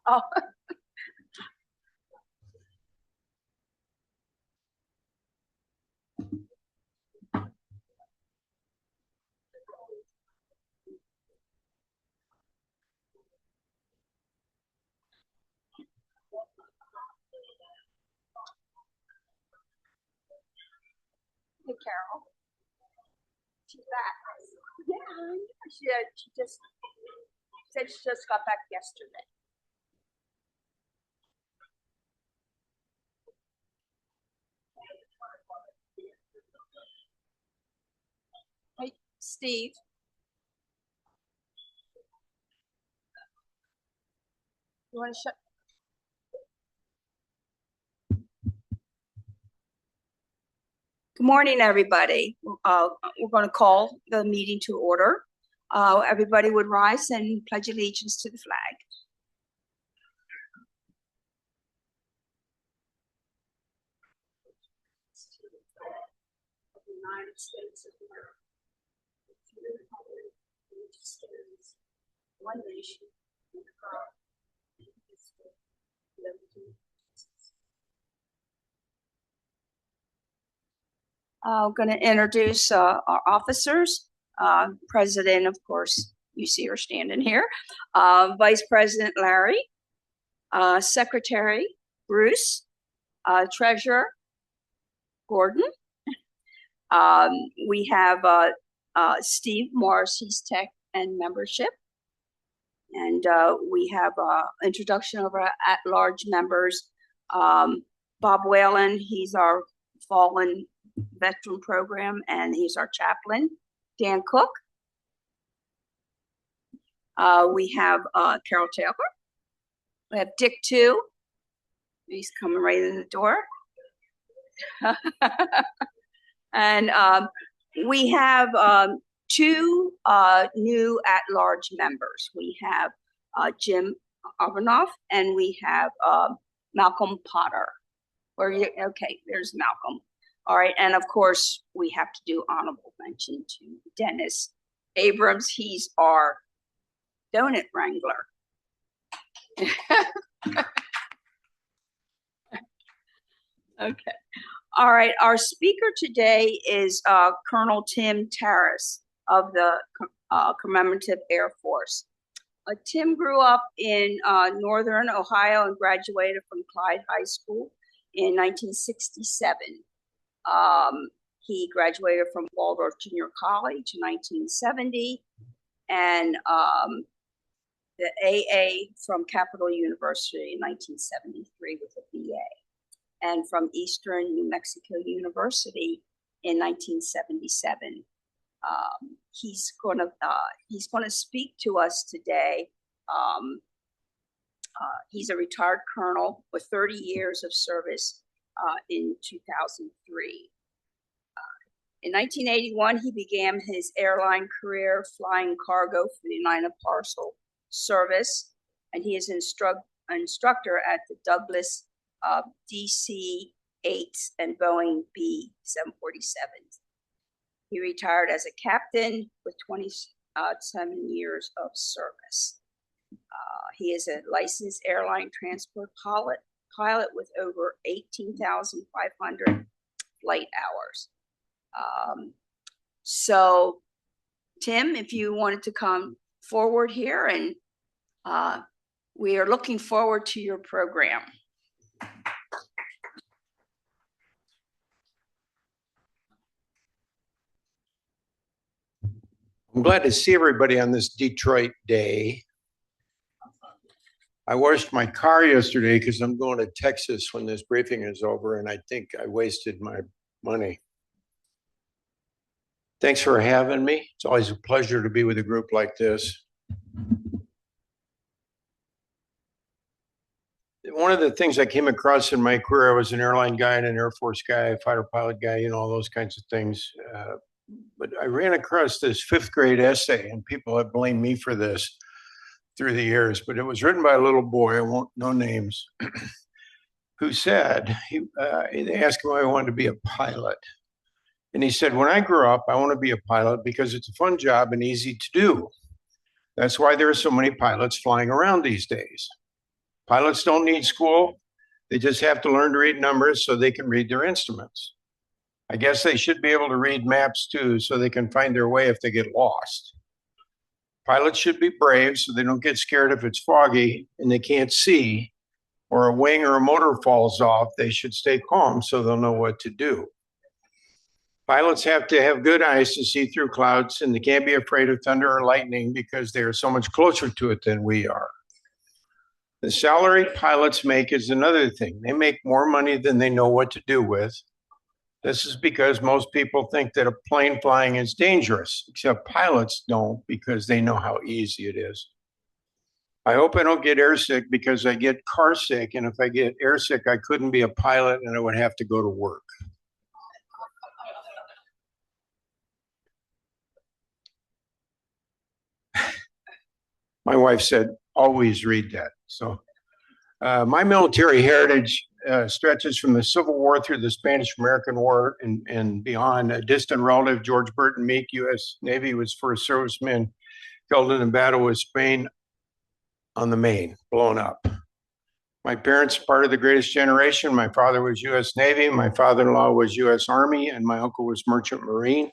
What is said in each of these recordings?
Oh. Hey, Carol. She's back. Yeah, she just said she just got back yesterday. Hey, Steve. You want to shut? Good morning, everybody. We're going to call the meeting to order. Everybody would rise and pledge allegiance to the flag. United States of America. One nation. I'm going to introduce our officers. President, of course, you see her standing here. Vice President Larry, Secretary Bruce, Treasurer Gordon. We have Steve Morris, he's Tech and Membership. And we have introduction of our at-large members. Bob Whalen, he's our Fallen Veteran Program, and he's our chaplain. Dan Cook. We have Carol Taylor. We have Dick too. He's coming right in the door. And we have two new at-large members. We have Jim Avernoff, and we have Malcolm Potter. Okay, there's Malcolm. All right, and of course, we have to do honorable mention to Dennis Abrams. He's our donut wrangler. Okay. All right, our speaker today is Colonel Tim TARRIS of the Commemorative Air Force. Tim grew up in Northern Ohio and graduated from Clyde High School in 1967. He graduated from Waldorf Junior College in 1970, and the AA from Capital University in 1973 with a BA. And from Eastern New Mexico University in 1977. He's going to speak to us today. He's a retired colonel with 30 years of service in 2003. In 1981, he began his airline career flying cargo for the United Parcel Service, and he is an instructor at the Douglas DC-8s and Boeing B-747s. He retired as a captain with 27 years of service. He is a licensed airline transport pilot with over 18,500 flight hours. So, Tim, if you wanted to come forward here, and we are looking forward to your program. I'm glad to see everybody on this Detroit day. I washed my car yesterday because I'm going to Texas when this briefing is over, and I think I wasted my money. Thanks for having me. It's always a pleasure to be with a group like this. One of the things I came across in my career, I was an airline guy and an Air Force guy, a fighter pilot guy, you know, all those kinds of things. But I ran across this fifth grade essay, and people have blamed me for this through the years, but it was written by a little boy, I won't know names. who said, they asked him why he wanted to be a pilot. And he said, when I grow up, I want to be a pilot because it's a fun job and easy to do. That's why there are so many pilots flying around these days. Pilots don't need school. They just have to learn to read numbers so they can read their instruments. I guess they should be able to read maps too, so they can find their way if they get lost. Pilots should be brave so they don't get scared if it's foggy and they can't see, or a wing or a motor falls off. They should stay calm so they'll know what to do. Pilots have to have good eyes to see through clouds, and they can't be afraid of thunder or lightning because they are so much closer to it than we are. The salary pilots make is another thing. They make more money than they know what to do with. This is because most people think that a plane flying is dangerous, except pilots don't, because they know how easy it is. I hope I don't get airsick because I get car sick, and if I get airsick, I couldn't be a pilot and I would have to go to work. My wife said, always read that. So my military heritage stretches from the Civil War through the Spanish-American War and beyond. A distant relative, George Burton Meek, U.S. Navy, was first serviceman killed in a battle with Spain on the Maine, blown up. My parents, part of the greatest generation. My father was U.S. Navy, my father-in-law was U.S. Army, and my uncle was Merchant Marine.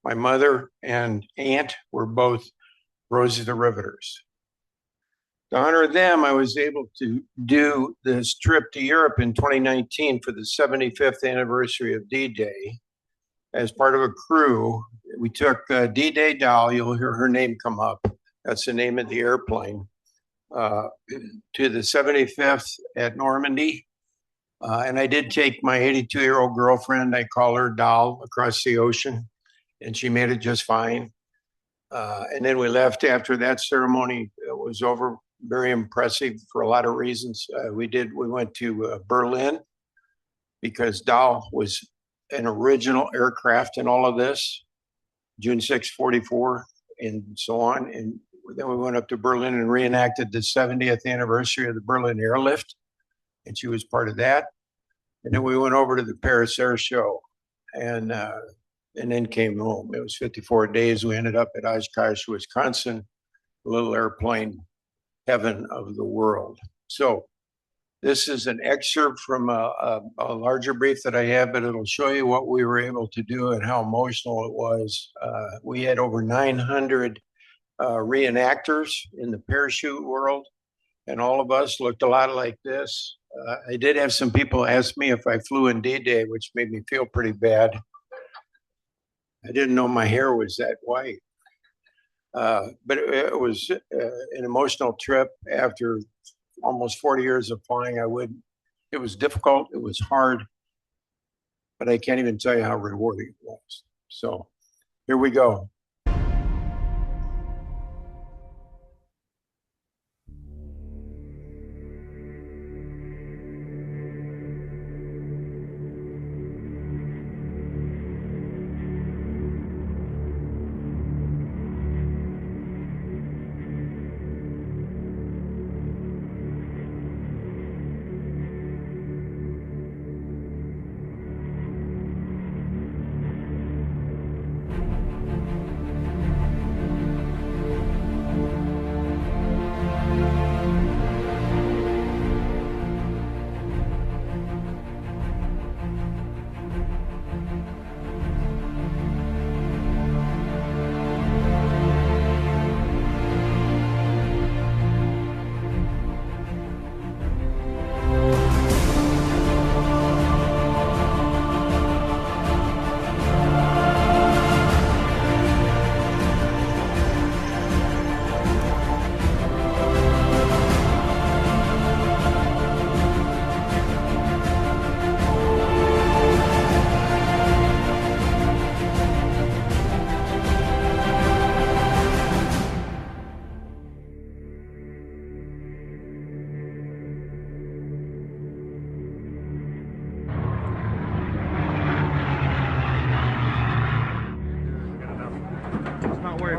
My mother and aunt were both Rosie the Riveters. To honor them, I was able to do this trip to Europe in 2019 for the 75th anniversary of D-Day. As part of a crew, we took D-Day Doll, you'll hear her name come up, that's the name of the airplane, to the 75th at Normandy. And I did take my 82-year-old girlfriend, I call her Doll, across the ocean, and she made it just fine. And then we left after that ceremony was over. Very impressive for a lot of reasons. We went to Berlin because Doll was an original aircraft in all of this, June 6, 44, and so on. And then we went up to Berlin and reenacted the 70th anniversary of the Berlin airlift, and she was part of that. And then we went over to the Paris Air Show, and then came home. It was 54 days. We ended up at Oshkosh, Wisconsin, a little airplane heaven of the world. So this is an excerpt from a larger brief that I have, but it'll show you what we were able to do and how emotional it was. We had over 900 reenactors in the parachute world, and all of us looked a lot like this. I did have some people ask me if I flew in D-Day, which made me feel pretty bad. I didn't know my hair was that white. But it was an emotional trip. After almost 40 years of flying, it was difficult, it was hard, but I can't even tell you how rewarding it was. So here we go.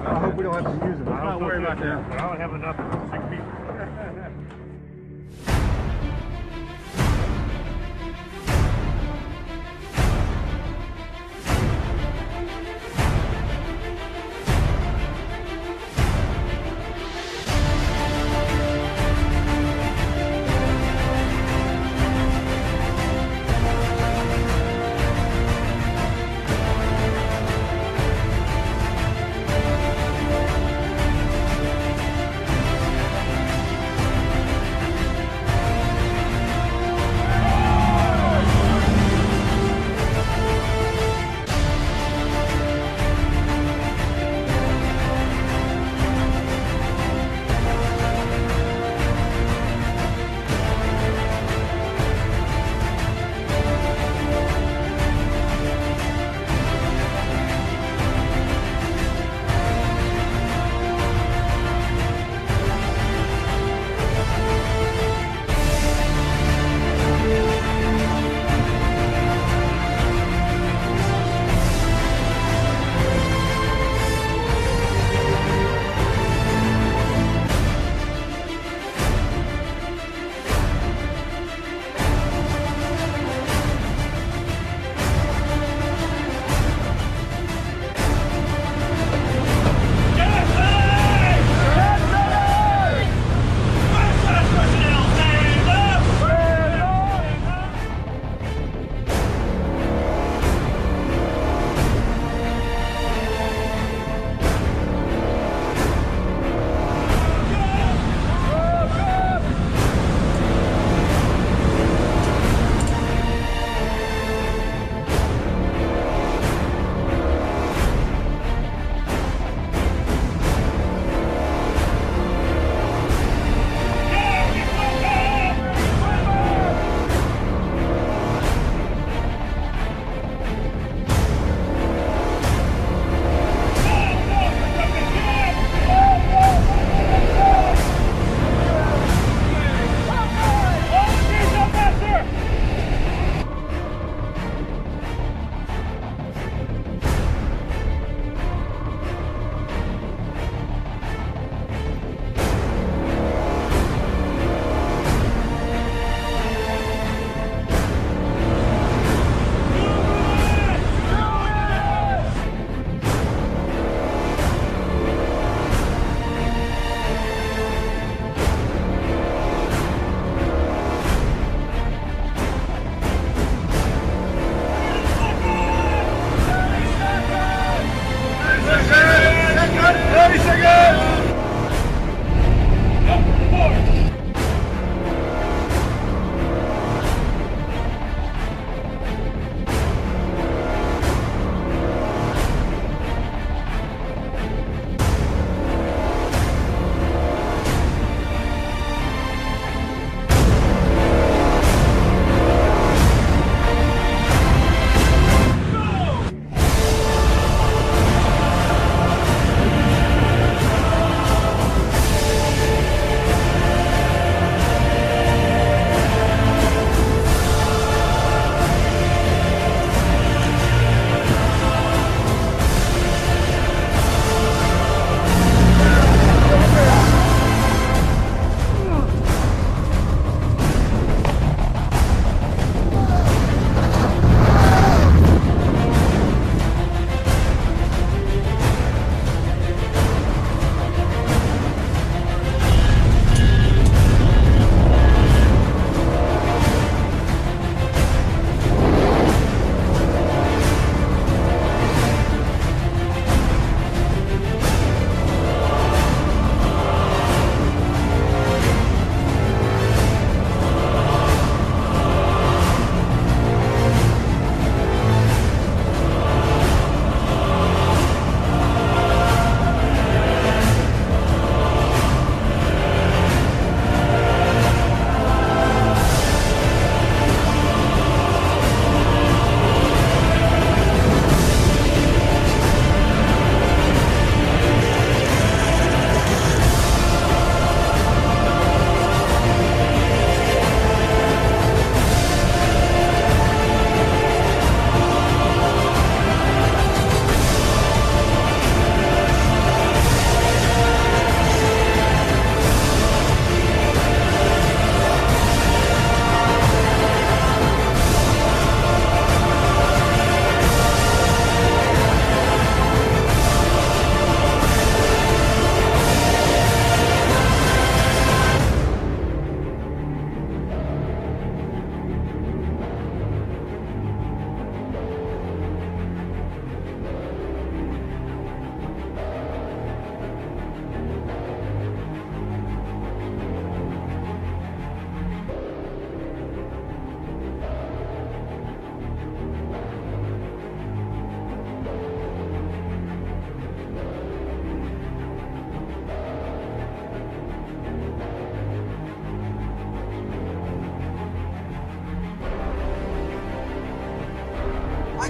I hope we don't have to use them. I'm not worried about that. But I don't have enough for 6 people.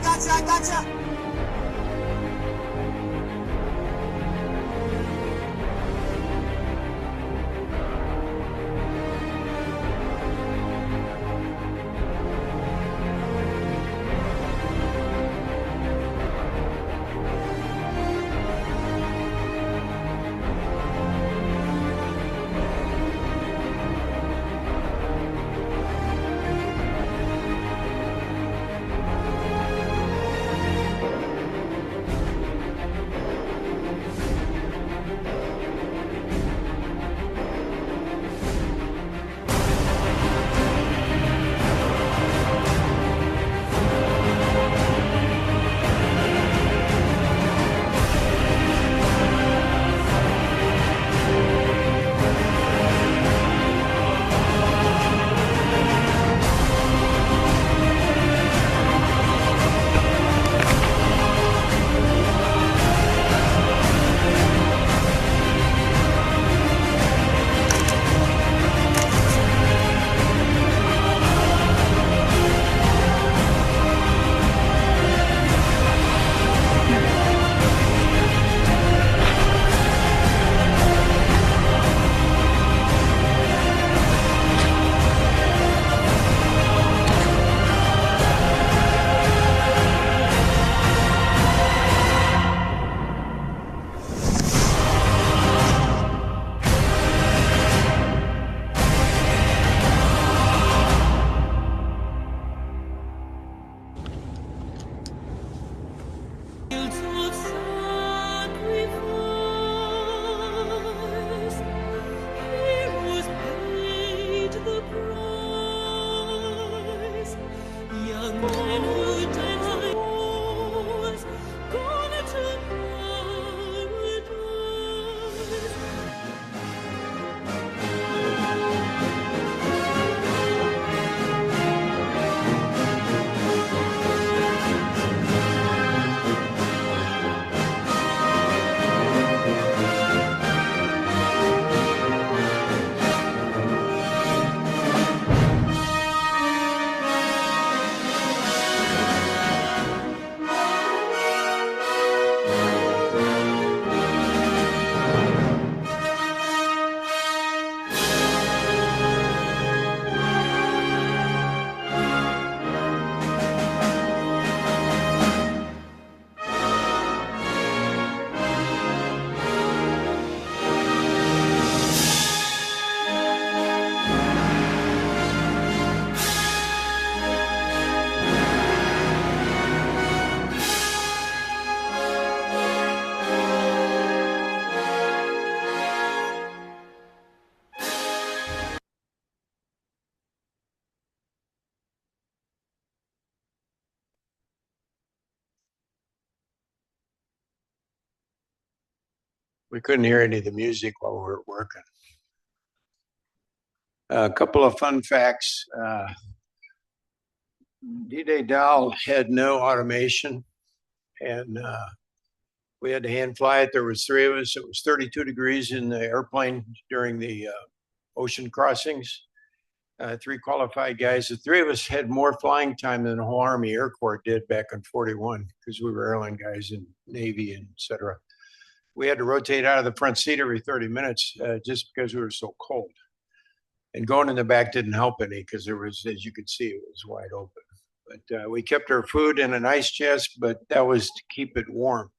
gotcha. We couldn't hear any of the music while we were working. A couple of fun facts. D-Day Doll had no automation, and we had to hand fly it. There was three of us. It was 32 degrees in the airplane during the ocean crossings. Three qualified guys. The three of us had more flying time than the whole Army Air Corps did back in 41 because we were airline guys in Navy and et cetera. We had to rotate out of the front seat every 30 minutes just because we were so cold. And going in the back didn't help any because there was, as you could see, it was wide open. But we kept our food in an ice chest, but that was to keep it warm.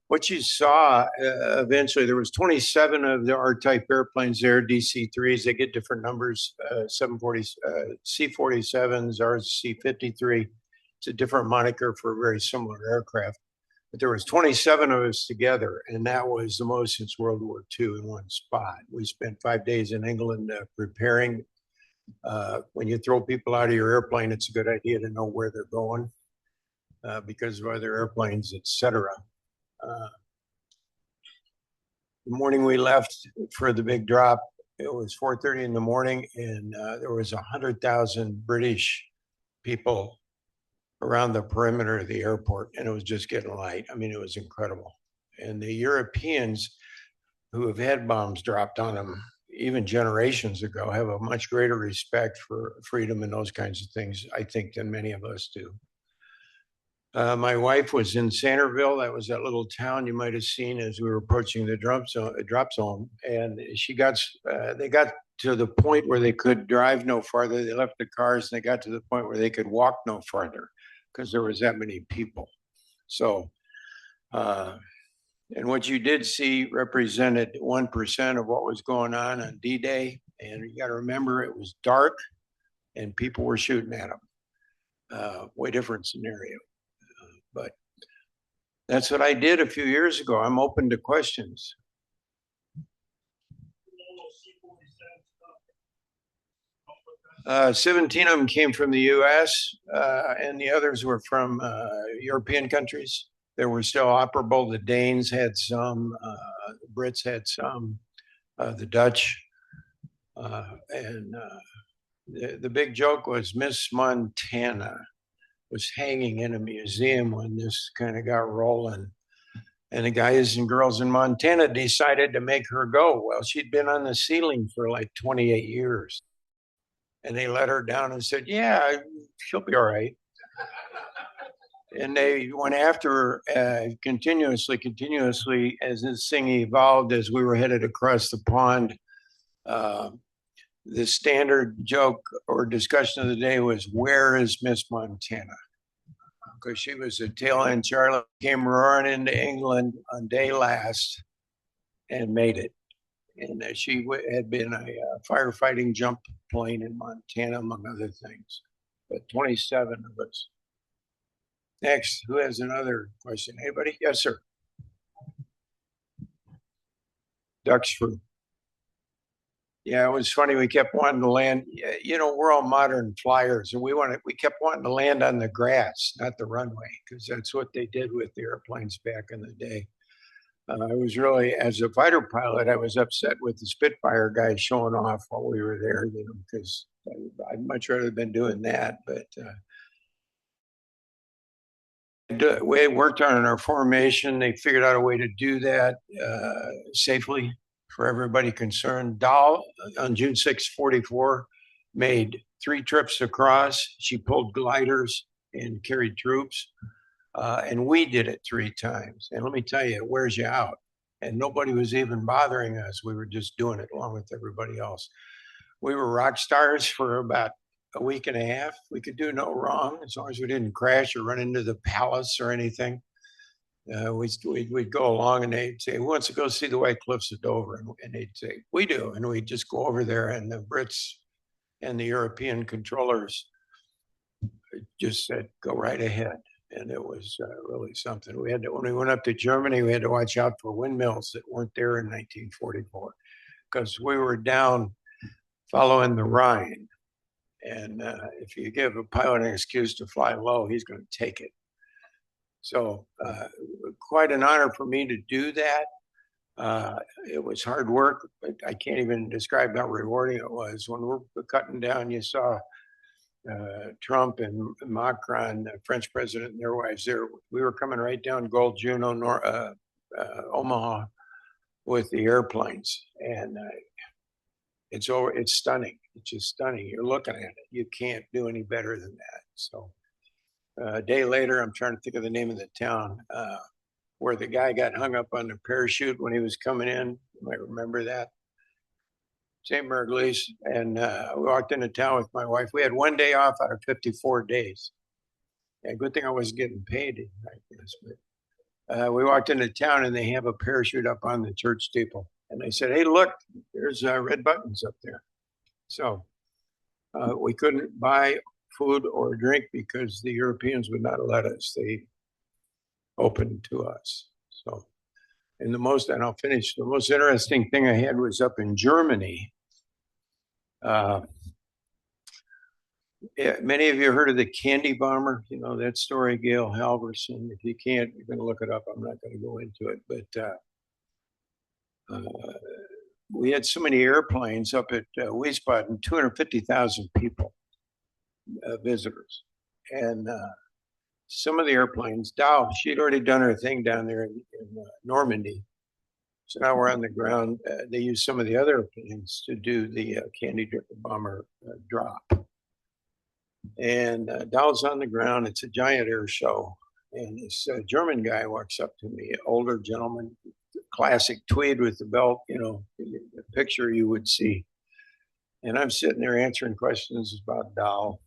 What you saw eventually, there was 27 of the R-type airplanes there, DC-3s. They get different numbers, 740 C-47s, ours C-53. It's a different moniker for a very similar aircraft. But there was 27 of us together, and that was the most since World War II in one spot. We spent 5 days in England preparing. When you throw people out of your airplane, it's a good idea to know where they're going because of other airplanes, et cetera. The morning we left for the big drop, it was 4:30 in the morning, and there was 100,000 British people around the perimeter of the airport, and it was just getting light. I mean, it was incredible. And the Europeans who have had bombs dropped on them, even generations ago, have a much greater respect for freedom and those kinds of things, I think, than many of us do. My wife was in Santerville. That was that little town you might have seen as we were approaching the drop zone. And they got to the point where they could drive no farther. They left the cars and they got to the point where they could walk no farther because there was that many people. So, and what you did see represented 1% of what was going on D-Day. And you got to remember it was dark and people were shooting at them. Way different scenario. But that's what I did a few years ago. I'm open to questions. Uh, 17 of them came from the US, and the others were from European countries. They were still operable. The Danes had some, the Brits had some, the Dutch. And the big joke was Miss Montana was hanging in a museum when this kind of got rolling. And the guys and girls in Montana decided to make her go. Well, she'd been on the ceiling for like 28 years. And they let her down and said, yeah, she'll be all right. And they went after her continuously as this thing evolved as we were headed across the pond. The standard joke or discussion of the day was, where is Miss Montana? Because she was a tail end Charlie, came roaring into England on day last and made it. And she had been a firefighting jump plane in Montana, among other things. But 27 of us. Next, who has another question? Anybody? Yes, sir. Ducks fruit. Yeah, it was funny. We kept wanting to land. You know, we're all modern flyers, and we kept wanting to land on the grass, not the runway, because that's what they did with the airplanes back in the day. I was really, as a fighter pilot, I was upset with the Spitfire guys showing off while we were there, you know, because I'd much rather been doing that. But we worked on our formation. They figured out a way to do that safely for everybody concerned. Dahl, on June 6, 44, made 3 trips across. She pulled gliders and carried troops. And we did it 3 times. And let me tell you, it wears you out. And nobody was even bothering us. We were just doing it along with everybody else. We were rock stars for about a week and a half. We could do no wrong as long as we didn't crash or run into the palace or anything. We'd go along and they'd say, who wants to go see the White Cliffs of Dover? And they'd say, we do. And we'd just go over there, and the Brits and the European controllers just said, go right ahead. And it was really something. We had to, when we went up to Germany, we had to watch out for windmills that weren't there in 1944 because we were down following the Rhine. And if you give a pilot an excuse to fly low, he's going to take it. So quite an honor for me to do that. It was hard work, but I can't even describe how rewarding it was. When we're cutting down, you saw Trump and Macron, the French president, and their wives there. We were coming right down Gold Juno, Omaha, with the airplanes, and it's over. It's stunning. It's just stunning. You're looking at it. You can't do any better than that. So a day later, I'm trying to think of the name of the town where the guy got hung up on the parachute when he was coming in. You might remember that. St. Margulies, and we walked into town with my wife. We had 1 day off out of 54 days. Yeah, good thing I wasn't getting paid, I guess. But we walked into town and they have a parachute up on the church steeple. And they said, hey, look, there's red buttons up there. So we couldn't buy food or drink because the Europeans would not let us. They opened to us. So, and I'll finish, the most interesting thing I had was up in Germany. Yeah, many of you heard of the candy bomber, you know, that story, Gail Halverson. If you can't, you're going to look it up. I'm not going to go into it, but we had so many airplanes up at Wiesbaden, 250,000 people, visitors. And some of the airplanes, Dow, she'd already done her thing down there in Normandy. So now we're on the ground. They use some of the other planes to do the candy bomber drop. And Dow's on the ground. It's a giant air show. And this German guy walks up to me, older gentleman, classic tweed with the belt, you know, the picture you would see. And I'm sitting there answering questions about Dow.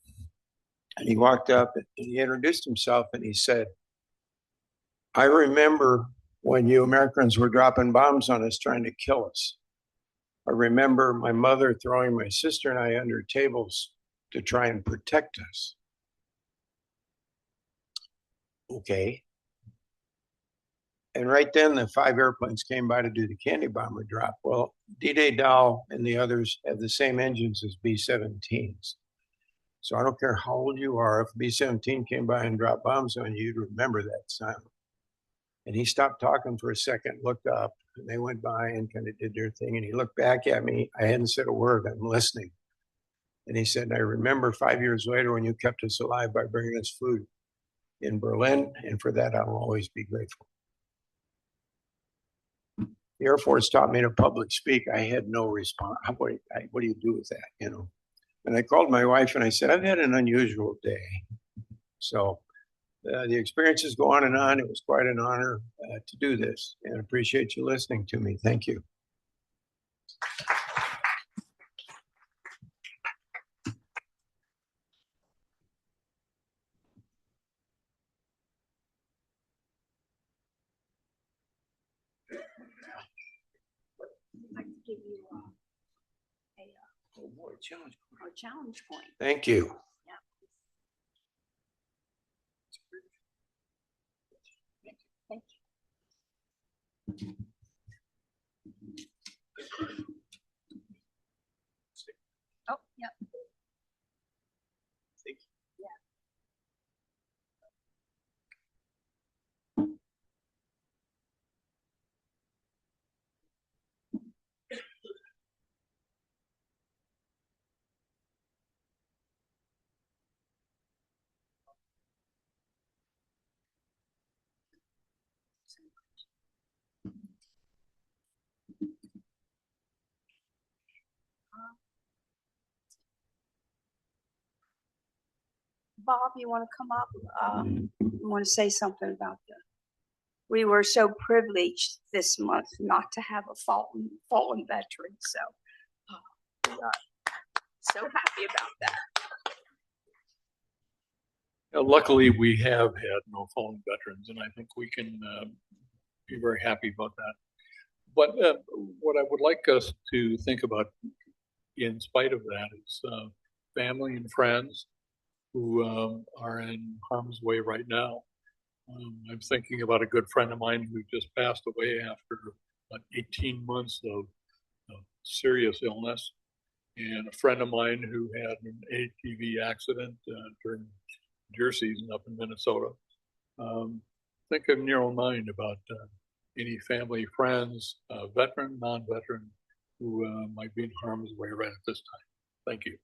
And he walked up and he introduced himself and he said, I remember when you Americans were dropping bombs on us trying to kill us. I remember my mother throwing my sister and I under tables to try and protect us. Okay. And right then the 5 airplanes came by to do the candy bomber drop. Well, D-Day Dow and the others have the same engines as B-17s. So I don't care how old you are, if B-17 came by and dropped bombs on you, you'd remember that sound. And he stopped talking for a second, looked up, and they went by and kind of did their thing. And he looked back at me. I hadn't said a word. I'm listening. And he said, I remember 5 years later when you kept us alive by bringing us food in Berlin. And for that, I'll always be grateful. The Air Force taught me to public speak. I had no response. What do you do with that, you know? And I called my wife and I said, I've had an unusual day. So the experiences go on and on. It was quite an honor to do this, and I appreciate you listening to me. Thank you. I'd like to give you Oh boy, challenge point. a challenge point. Thank you. Thank you. Oh, yep. Thank you. Yeah. Bob, you want to come up? You want to say something about that? We were so privileged this month not to have a fallen veteran, so we are so happy about that. Luckily, we have had no fallen veterans, and I think we can be very happy about that. But what I would like us to think about, in spite of that, is family and friends who are in harm's way right now. I'm thinking about a good friend of mine who just passed away after about 18 months of serious illness, and a friend of mine who had an ATV accident during deer season up in Minnesota. Think of your own mind about any family, friends, veteran, non-veteran, who might be in harm's way right at this time. Thank you.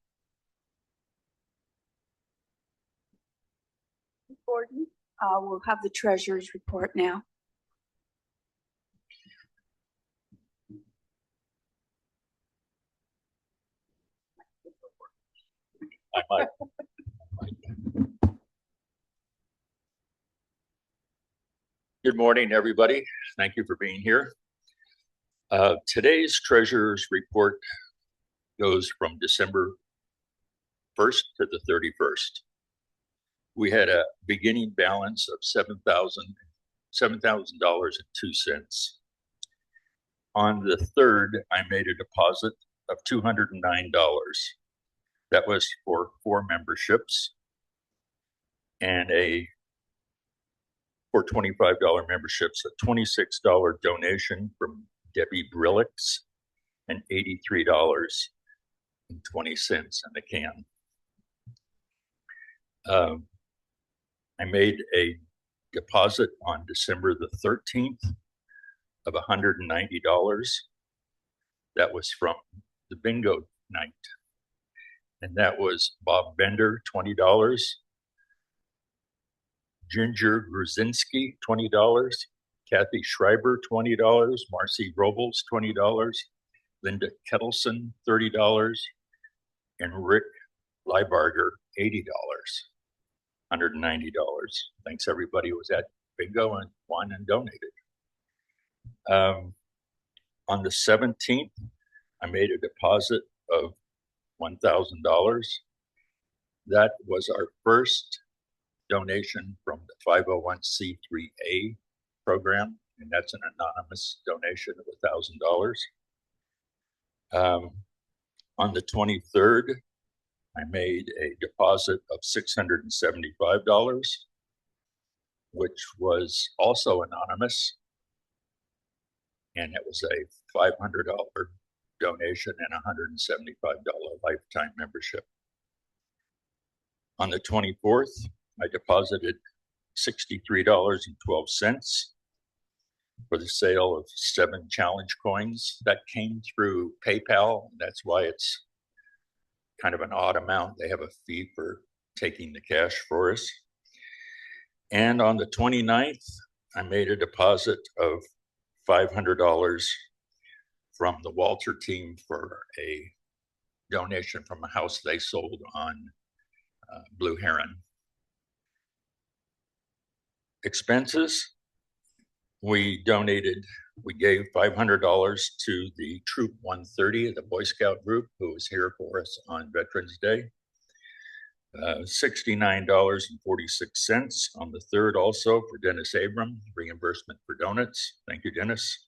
Gordon, we'll have the treasurer's report now. I might. Good morning, everybody. Thank you for being here. Today's treasurer's report goes from December 1st to the 31st. We had a beginning balance of $7,000.02. On the 3rd, I made a deposit of $209. That was for 4 memberships and for $25 memberships, a $26 donation from Debbie Brillix and $83.20 in the can. I made a deposit on December the 13th of $190. That was from the bingo night. And that was Bob Bender, $20. Ginger Gruzinski, $20. Kathy Schreiber, $20. Marcy Robles, $20. Linda Kettleson, $30. And Rick Leibarger, $80. $190. Thanks everybody who was at bingo and won and donated. On the 17th, I made a deposit of $1,000. That was our first donation from the 501c3A program, and that's an anonymous donation of $1,000. On the 23rd, I made a deposit of $675, which was also anonymous, and it was a $500 donation and $175 lifetime membership. On the 24th, I deposited $63.12 for the sale of 7 challenge coins. That came through PayPal. That's why it's kind of an odd amount. They have a fee for taking the cash for us. And on the 29th, I made a deposit of $500 from the Walter team for a donation from a house they sold on Blue Heron. Expenses, we gave $500 to the Troop 130, the Boy Scout group, who was here for us on Veterans Day. $69.46 on the 3rd also for Dennis Abram, reimbursement for donuts. Thank you, Dennis.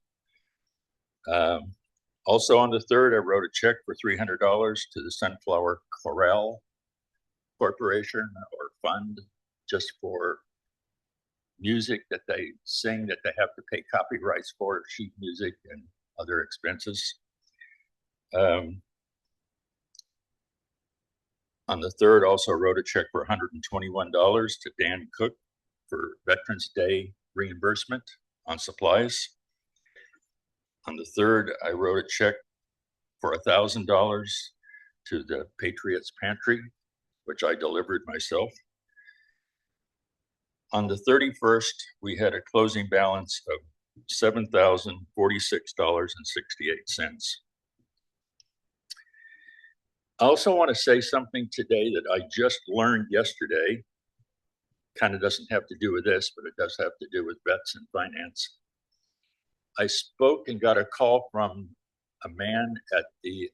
Also on the 3rd, I wrote a check for $300 to the Sunflower Chorale Corporation or Fund, just for music that they sing that they have to pay copyrights for, sheet music and other expenses. On the 3rd, also wrote a check for $121 to Dan Cook for Veterans Day reimbursement on supplies. On the 3rd, I wrote a check for $1,000 to the Patriots Pantry, which I delivered myself. On the 31st, we had a closing balance of $7,046.68. I also want to say something today that I just learned yesterday. Kind of doesn't have to do with this, but it does have to do with vets and finance. I spoke and got a call from a man at the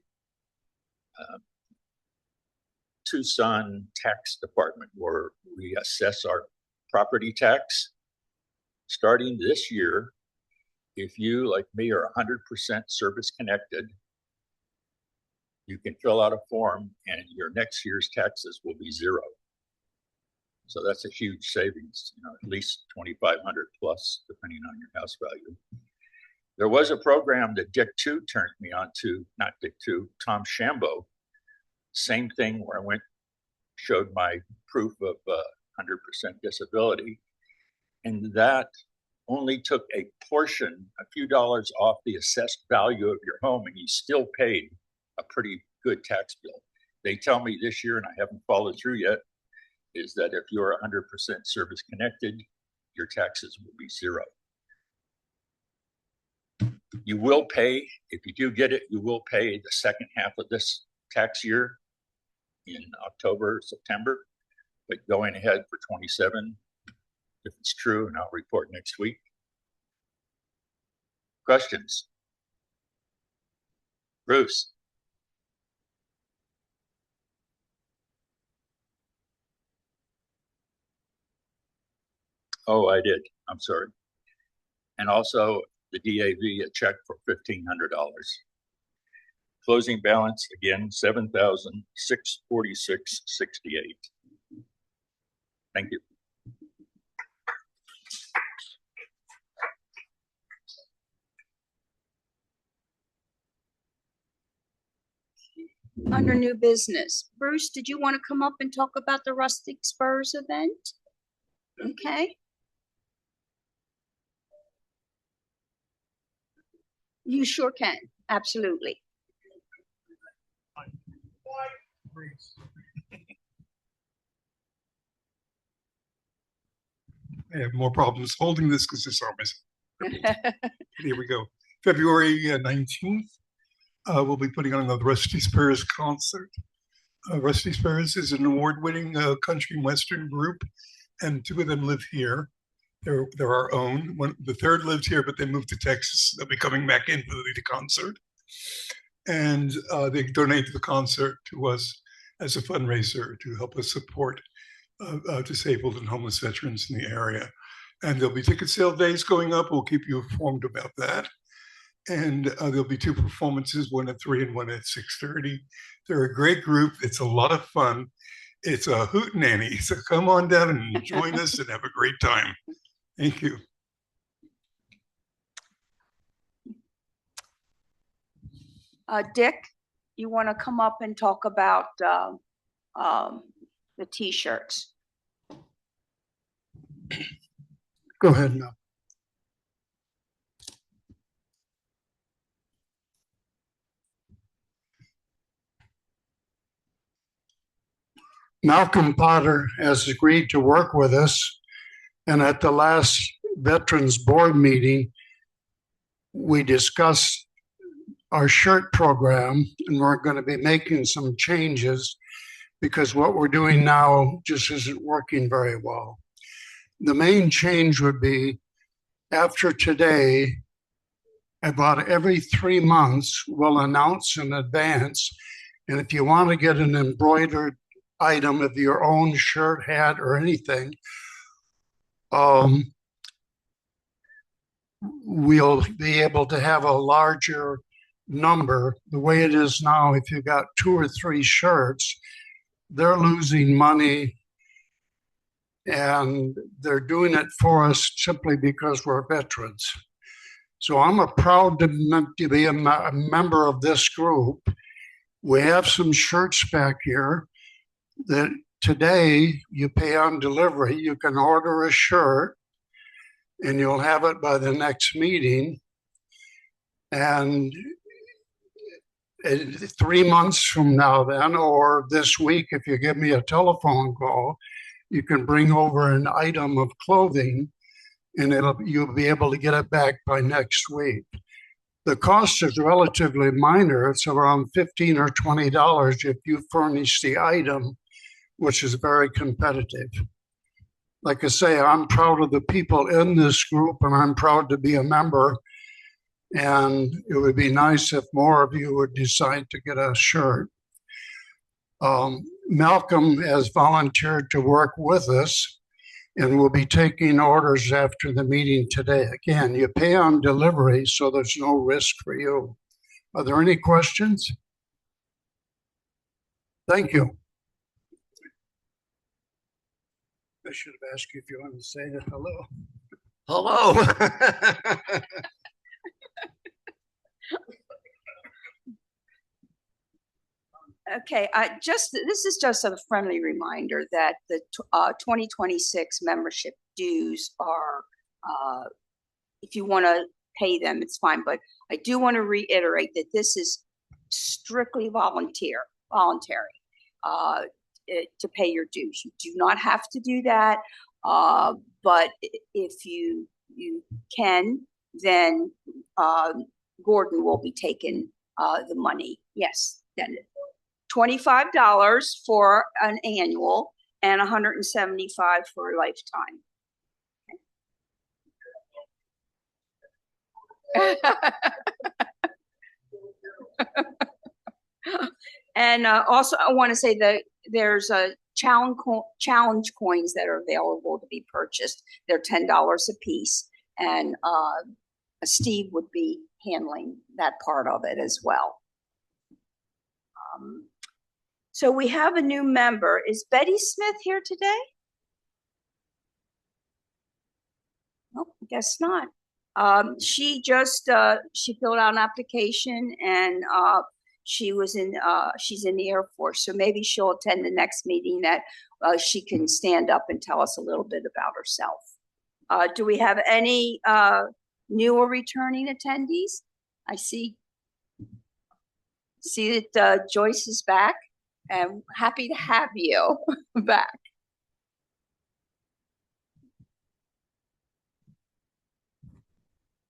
Tucson Tax Department, where we assess our property tax. Starting this year, if you, like me, are 100% service connected, you can fill out a form and your next year's taxes will be 0. So that's a huge savings, at least 2,500 plus, depending on your house value. There was a program that Dick 2 turned me on to, not Dick 2, Tom Shambo. Same thing where I showed my proof of 100% disability. And that only took a portion, a few dollars off the assessed value of your home, and you still paid a pretty good tax bill. They tell me this year, and I haven't followed through yet, is that if you're 100% service connected, your taxes will be 0. You will pay, if you do get it, you will pay the second half of this tax year in October, September, but going ahead for 27, if it's true, and I'll report next week. Questions? Bruce? Oh, I did. I'm sorry. And also the DAV, a check for $1,500. Closing balance, again, $7,646.68. Thank you. Under new business, Bruce, did you want to come up and talk about the Rustic Spurs event? Okay. You sure can. Absolutely. I have more problems holding this because it's always Here we go. February 19th, we'll be putting on the Rusty Spurs concert. Rusty Spurs is an award-winning country and western group, and two of them live here. They're our own. The third lives here, but they moved to Texas. They'll be coming back in for the concert. And they donate the concert to us as a fundraiser to help us support disabled and homeless veterans in the area. And there'll be ticket sale days going up. We'll keep you informed about that. And there'll be two performances, one at 3 and one at 6:30. They're a great group. It's a lot of fun. It's a hootenanny. So come on down and join us and have a great time. Thank you. Dick, you want to come up and talk about the T-shirts? Go ahead now. Malcolm Potter has agreed to work with us, and at the last Veterans Board meeting, we discussed our shirt program, and we're going to be making some changes because what we're doing now just isn't working very well. The main change would be after today, about every 3 months, we'll announce in advance. And if you want to get an embroidered item of your own shirt, hat, or anything, we'll be able to have a larger number. The way it is now, if you got 2 or 3 shirts, they're losing money, and they're doing it for us simply because we're veterans. So I'm proud to be a member of this group. We have some shirts back here that today you pay on delivery. You can order a shirt and you'll have it by the next meeting. And 3 months from now then, or this week, if you give me a telephone call, you can bring over an item of clothing and you'll be able to get it back by next week. The cost is relatively minor. It's around $15 or $20 if you furnish the item, which is very competitive. Like I say, I'm proud of the people in this group, and I'm proud to be a member. And it would be nice if more of you would decide to get a shirt. Malcolm has volunteered to work with us, and we'll be taking orders after the meeting today. Again, you pay on delivery, so there's no risk for you. Are there any questions? Thank you. I should have asked you if you want to say hello. Hello. Okay, this is just a friendly reminder that the 2026 membership dues are, if you want to pay them, it's fine. But I do want to reiterate that this is strictly voluntary to pay your dues. You do not have to do that, but if you can, then Gordon will be taking the money. Yes, then $25 for an annual and $175 for a lifetime. And also, I want to say that there's a challenge coins that are available to be purchased. They're $10 a piece, and Steve would be handling that part of it as well. So we have a new member. Is Betty Smith here today? Oh, I guess not. She just she filled out an application, and she's in the Air Force. So maybe she'll attend the next meeting that she can stand up and tell us a little bit about herself. Do we have any new or returning attendees? I see that Joyce is back, and happy to have you back.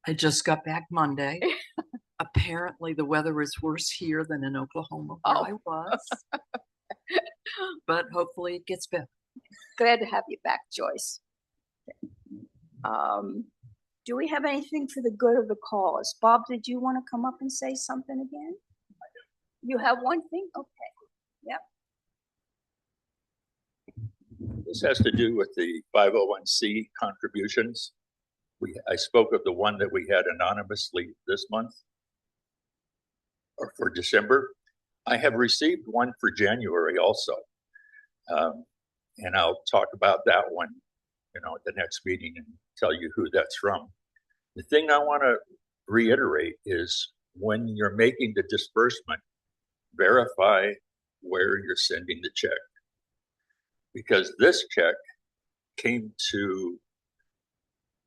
I just got back Monday. Apparently, the weather is worse here than in Oklahoma where I was. But hopefully it gets better. Glad to have you back, Joyce. Do we have anything for the good of the cause? Bob, did you want to come up and say something again? You have one thing? Okay. Yep. This has to do with the 501c contributions. I spoke of the one that we had anonymously this month or for December. I have received one for January also. And I'll talk about that one, at the next meeting and tell you who that's from. The thing I want to reiterate is when you're making the disbursement, verify where you're sending the check. Because this check came to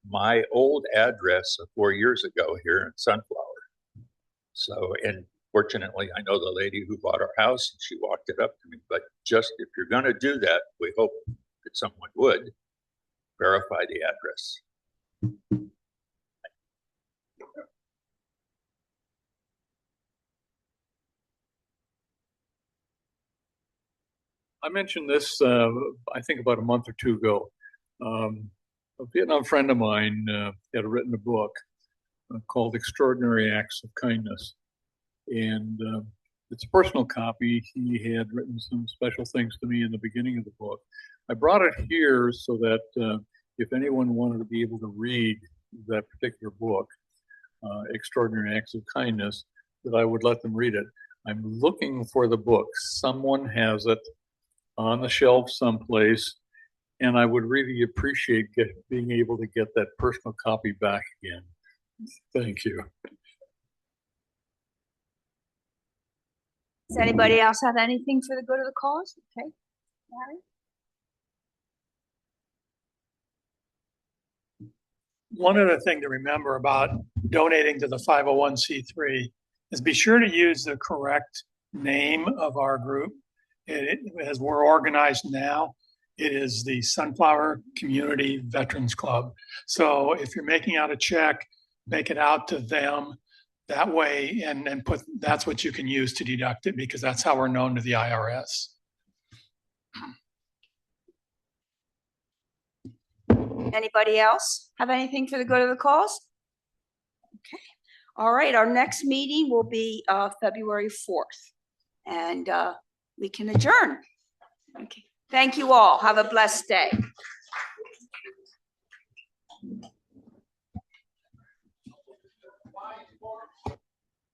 my old address 4 years ago here in Sunflower. So, and fortunately, I know the lady who bought our house and she walked it up to me. But just if you're going to do that, we hope that someone would verify the address. I mentioned this, I think about a month or two ago. A Vietnam friend of mine had written a book called Extraordinary Acts of Kindness. And it's a personal copy. He had written some special things to me in the beginning of the book. I brought it here so that if anyone wanted to be able to read that particular book, Extraordinary Acts of Kindness, that I would let them read it. I'm looking for the book. Someone has it on the shelf someplace, and I would really appreciate being able to get that personal copy back again. Thank you. Does anybody else have anything for the good of the cause? Okay, Larry? One other thing to remember about donating to the 501c3 is be sure to use the correct name of our group. As we're organized now, it is the Sunflower Community Veterans Club. So if you're making out a check, make it out to them that way and that's what you can use to deduct it, because that's how we're known to the IRS. Anybody else have anything for the good of the cause? Okay. All right. Our next meeting will be February 4th, and we can adjourn. Okay. Thank you all. Have a blessed day.